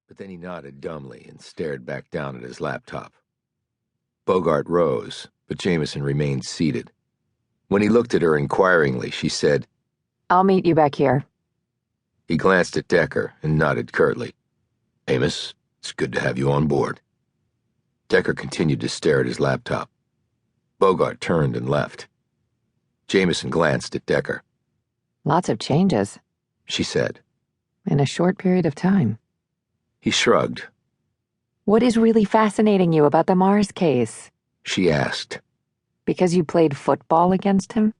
But then he nodded dumbly and stared back down at his laptop. Bogart rose, but Jameson remained seated. When he looked at her inquiringly, she said, "I'll meet you back here." He glanced at Decker and nodded curtly. "Amos, it's good to have you on board." Decker continued to stare at his laptop. Bogart turned and left. Jameson glanced at Decker. "Lots of changes," She said. in a short period of time. He shrugged. "What is really fascinating you about the Mars case?" She asked. "Because you played football against him?"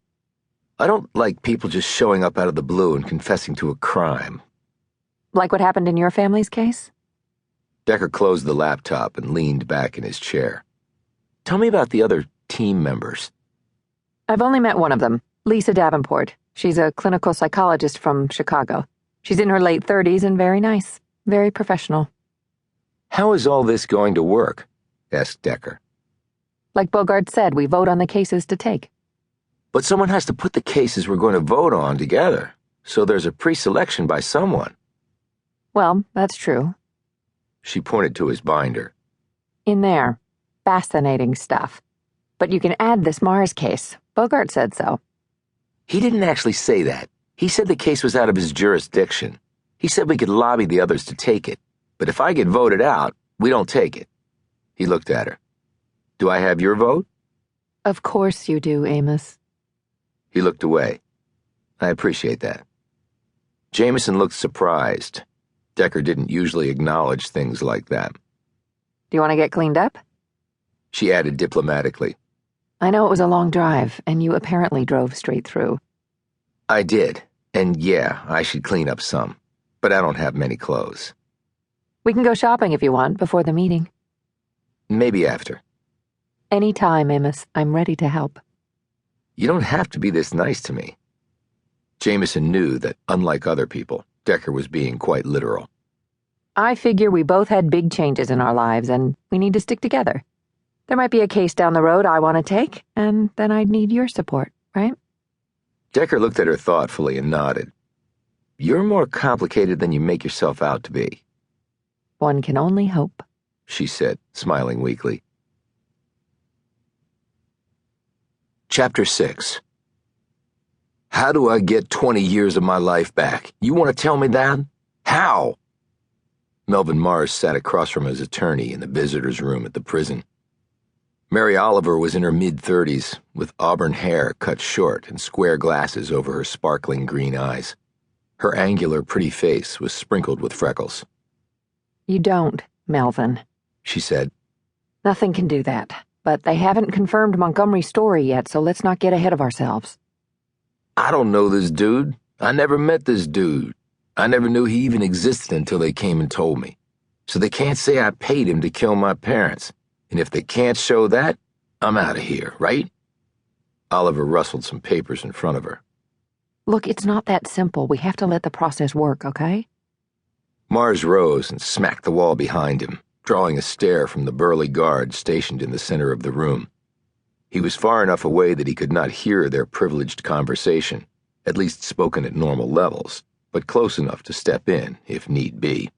"I don't like people just showing up out of the blue and confessing to a crime." "Like what happened in your family's case?" Decker closed the laptop and leaned back in his chair. "Tell me about the other team members." "I've only met one of them, Lisa Davenport. She's a clinical psychologist from Chicago. She's in her late 30s and very nice, very professional." "How is all this going to work?" asked Decker. "Like Bogart said, we vote on the cases to take." "But someone has to put the cases we're going to vote on together, so there's a pre-selection by someone." "Well, that's true. She pointed to his binder. In there. Fascinating stuff. But you can add this Mars case. Bogart said so." "He didn't actually say that. He said the case was out of his jurisdiction. He said we could lobby the others to take it, but if I get voted out, we don't take it." He looked at her. "Do I have your vote?" "Of course you do, Amos." He looked away. "I appreciate that." Jameson looked surprised. Decker didn't usually acknowledge things like that. "Do you want to get cleaned up?" She added diplomatically. "I know it was a long drive, and you apparently drove straight through." "I did, and yeah, I should clean up some, but I don't have many clothes." "We can go shopping if you want, before the meeting." "Maybe after." "Any time, Amos. I'm ready to help." "You don't have to be this nice to me." Jameson knew that, unlike other people, Decker was being quite literal. "I figure we both had big changes in our lives, and we need to stick together. There might be a case down the road I want to take, and then I'd need your support, right?" Decker looked at her thoughtfully and nodded. "You're more complicated than you make yourself out to be," "One can only hope," she said, smiling weakly. Chapter 6. "How do I get 20 years of my life back? You want to tell me that? How?" Melvin Mars sat across from his attorney in the visitor's room at the prison. Mary Oliver was in her mid-30s, with auburn hair cut short and square glasses over her sparkling green eyes. Her angular, pretty face was sprinkled with freckles. "You don't, Melvin," She said. "Nothing can do that. But they haven't confirmed Montgomery's story yet, so let's not get ahead of ourselves." "I don't know this dude. I never met this dude. I never knew he even existed until they came and told me. So they can't say I paid him to kill my parents. And if they can't show that, I'm out of here, right?" Oliver rustled some papers in front of her. "Look, it's not that simple. We have to let the process work, okay?" Mars rose and smacked the wall behind him, drawing a stare from the burly guard stationed in the center of the room. He was far enough away that he could not hear their privileged conversation, at least spoken at normal levels, but close enough to step in, if need be.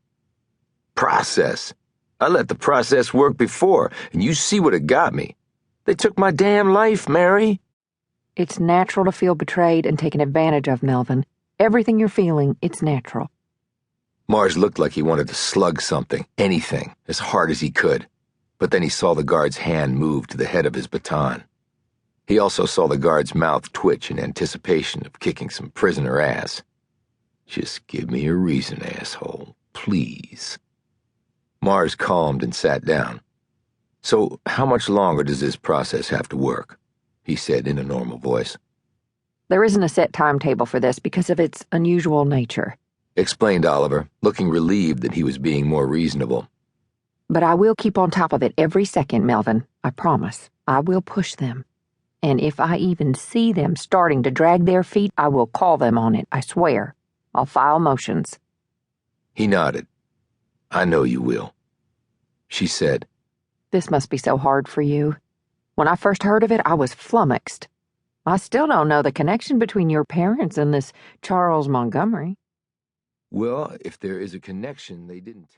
"Process? I let the process work before, and you see what it got me. They took my damn life, Mary." "It's natural to feel betrayed and taken advantage of, Melvin. Everything you're feeling, it's natural." Mars looked like he wanted to slug something, anything, as hard as he could, but then he saw the guard's hand move to the head of his baton. He also saw the guard's mouth twitch in anticipation of kicking some prisoner ass. "Just give me a reason, asshole, please." Mars calmed and sat down. "So how much longer does this process have to work?" he said in a normal voice. "There isn't a set timetable for this because of its unusual nature," explained Oliver, looking relieved that he was being more reasonable. "But I will keep on top of it every second, Melvin. I promise. I will push them. And if I even see them starting to drag their feet, I will call them on it, I swear. I'll file motions." He nodded. "I know you will." She said, "This must be so hard for you. When I first heard of it, I was flummoxed. I still don't know the connection between your parents and this Charles Montgomery." "Well, if there is a connection, they didn't